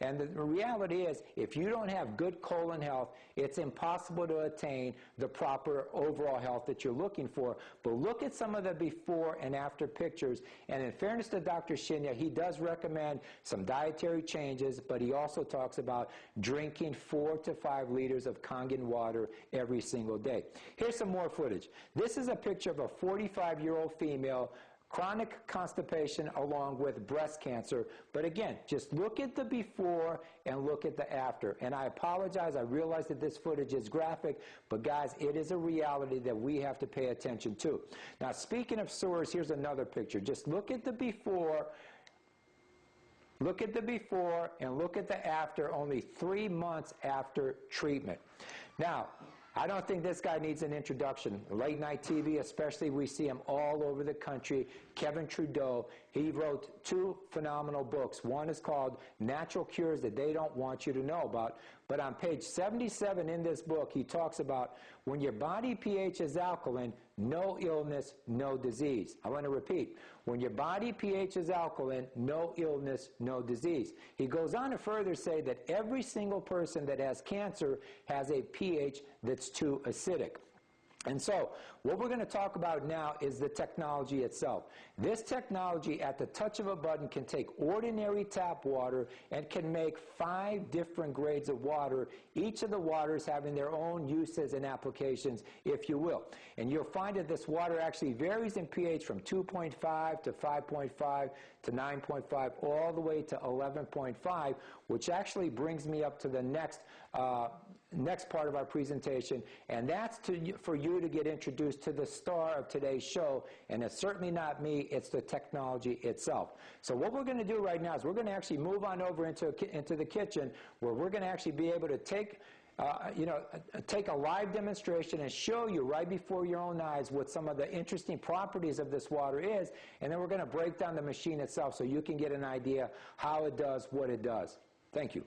And the reality is, if you don't have good colon health, it's impossible to attain the proper overall health that you're looking for. But look at some of the before and after pictures. And in fairness to Dr. Shinya, he does recommend some dietary changes, but he also talks about drinking 4 to 5 liters of Kangen water every single day. Here's some more footage. This is a picture of a 45-year-old female, chronic constipation along with breast cancer. But again, just look at the before and look at the after. And I apologize, I realize that this footage is graphic, but guys, it is a reality that we have to pay attention to. Now, speaking of sores, here's another picture. Just look at the before. Look at the before and look at the after, only 3 months after treatment. Now, I don't think this guy needs an introduction. Late night TV, especially, we see him all over the country. Kevin Trudeau, he wrote 2 phenomenal books. One is called Natural Cures That They Don't Want You to Know About. But on page 77 in this book, he talks about when your body pH is alkaline, no illness, no disease. I want to repeat. When your body pH is alkaline, no illness, no disease. He goes on to further say that every single person that has cancer has a pH that's too acidic. And so what we're going to talk about now is the technology itself. This technology, at the touch of a button, can take ordinary tap water and can make 5 different grades of water, each of the waters having their own uses and applications, if you will. And you'll find that this water actually varies in pH from 2.5 to 5.5 to 9.5 all the way to 11.5, which actually brings me up to the next part of our presentation, and that's for you to get introduced to the star of today's show, and it's certainly not me, it's the technology itself. So what we're going to do right now is we're going to actually move on over into the kitchen, where we're going to actually be able to take a live demonstration and show you right before your own eyes what some of the interesting properties of this water is, and then we're going to break down the machine itself so you can get an idea how it does what it does. Thank you.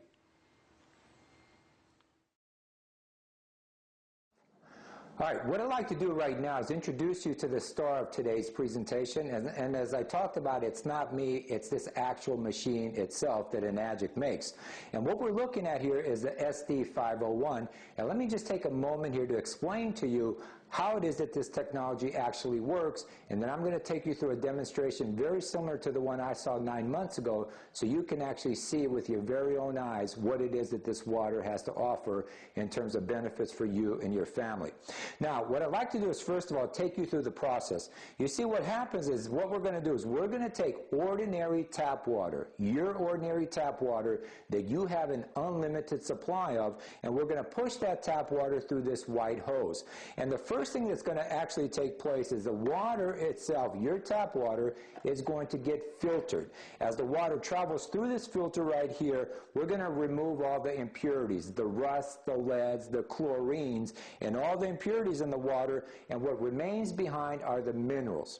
All right, what I'd like to do right now is introduce you to the star of today's presentation. And as I talked about, it's not me, it's this actual machine itself that Enagic makes. And what we're looking at here is the SD501. And let me just take a moment here to explain to you how it is that this technology actually works, and then I'm going to take you through a demonstration very similar to the one I saw 9 months ago, so you can actually see with your very own eyes what it is that this water has to offer in terms of benefits for you and your family. Now, what I'd like to do is, first of all, take you through the process. You see, what happens is, what we're going to do is we're going to take ordinary tap water, your ordinary tap water that you have an unlimited supply of, and we're going to push that tap water through this white hose. And the first thing that's going to actually take place is the water itself, your tap water, is going to get filtered. As the water travels through this filter right here, we're going to remove all the impurities, the rust, the leads, the chlorines, and all the impurities in the water, and what remains behind are the minerals.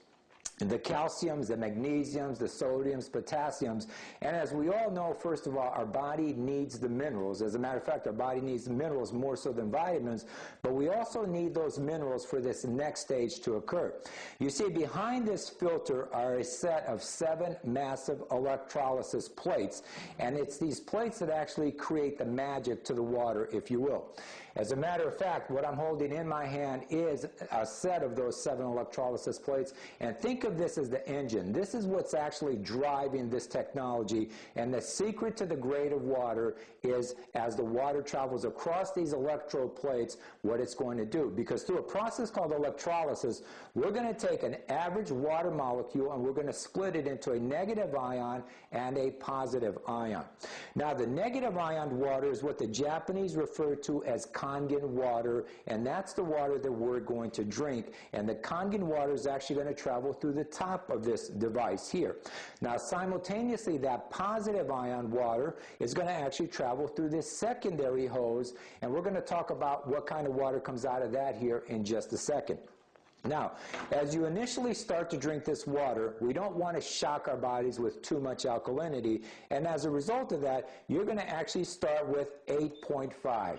The calciums, the magnesiums, the sodiums, potassiums. And as we all know, first of all, our body needs the minerals. As a matter of fact, our body needs the minerals more so than vitamins, but we also need those minerals for this next stage to occur. You see, behind this filter are a set of 7 massive electrolysis plates, and it's these plates that actually create the magic to the water, if you will. As a matter of fact, what I'm holding in my hand is a set of those 7 electrolysis plates, and think of this as the engine. This is what's actually driving this technology, and the secret to the grade of water is, as the water travels across these electrode plates, what it's going to do. Because through a process called electrolysis, we're going to take an average water molecule and we're going to split it into a negative ion and a positive ion. Now, the negative ion water is what the Japanese refer to as Kangen water, and that's the water that we're going to drink. And the Kangen water is actually going to travel through the top of this device here. Now, simultaneously, that positive ion water is going to actually travel through this secondary hose, and we're going to talk about what kind of water comes out of that here in just a second. Now, as you initially start to drink this water, we don't want to shock our bodies with too much alkalinity, and as a result of that, you're going to actually start with 8.5.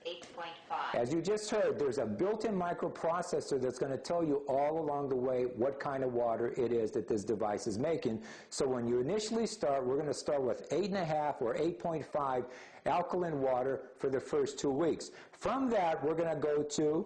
8.5. As you just heard, there's a built-in microprocessor that's going to tell you all along the way what kind of water it is that this device is making. So when you initially start, we're going to start with 8.5 or 8.5 alkaline water for the first 2 weeks. From that, we're going to go to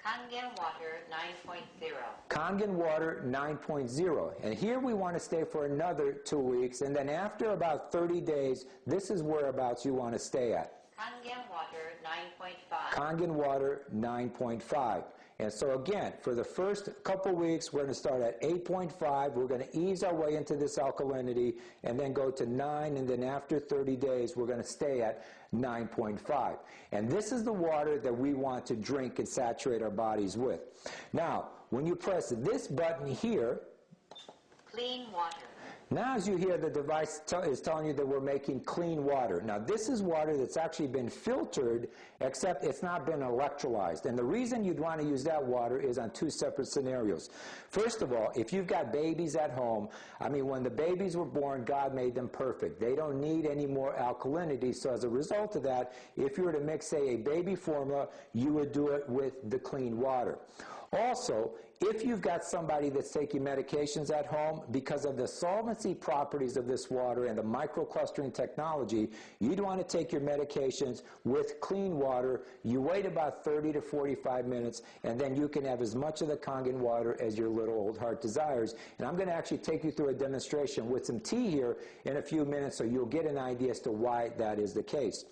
Kangen Water 9.0. Kangen Water 9.0. And here we want to stay for another 2 weeks, and then after about 30 days, this is whereabouts you want to stay at. Kangen Water 9.5. Kangen Water 9.5. And so again, for the first couple weeks, we're going to start at 8.5. We're going to ease our way into this alkalinity and then go to 9. And then after 30 days, we're going to stay at 9.5. And this is the water that we want to drink and saturate our bodies with. Now, when you press this button here, Clean water. now as you hear, the device is telling you that we're making clean water. Now this is water that's actually been filtered, except it's not been electrolyzed. And the reason you'd want to use that water is on 2 separate scenarios. First of all, if you've got babies at home, I mean, when the babies were born, God made them perfect. They don't need any more alkalinity. So as a result of that, if you were to mix, say, a baby formula, you would do it with the clean water. Also, if you've got somebody that's taking medications at home, because of the solvency properties of this water and the microclustering technology, you'd want to take your medications with clean water. You wait about 30 to 45 minutes, and then you can have as much of the Kangen water as your little old heart desires. And I'm going to actually take you through a demonstration with some tea here in a few minutes, so you'll get an idea as to why that is the case.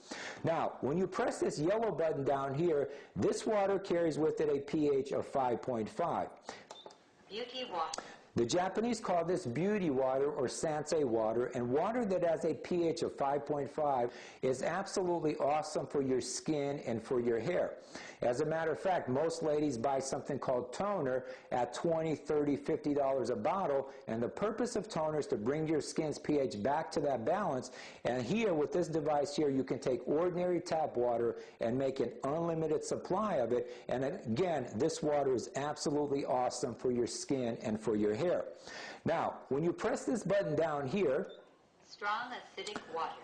Now, when you press this yellow button down here, this water carries with it a pH of 5.5. Beauty water. The Japanese call this beauty water or sansei water, and water that has a pH of 5.5 is absolutely awesome for your skin and for your hair. As a matter of fact, most ladies buy something called toner at $20, $30, $50 a bottle, and the purpose of toner is to bring your skin's pH back to that balance. And here, with this device here, you can take ordinary tap water and make an unlimited supply of it. And again, this water is absolutely awesome for your skin and for your hair. Now, when you press this button down here, Strong acidic water.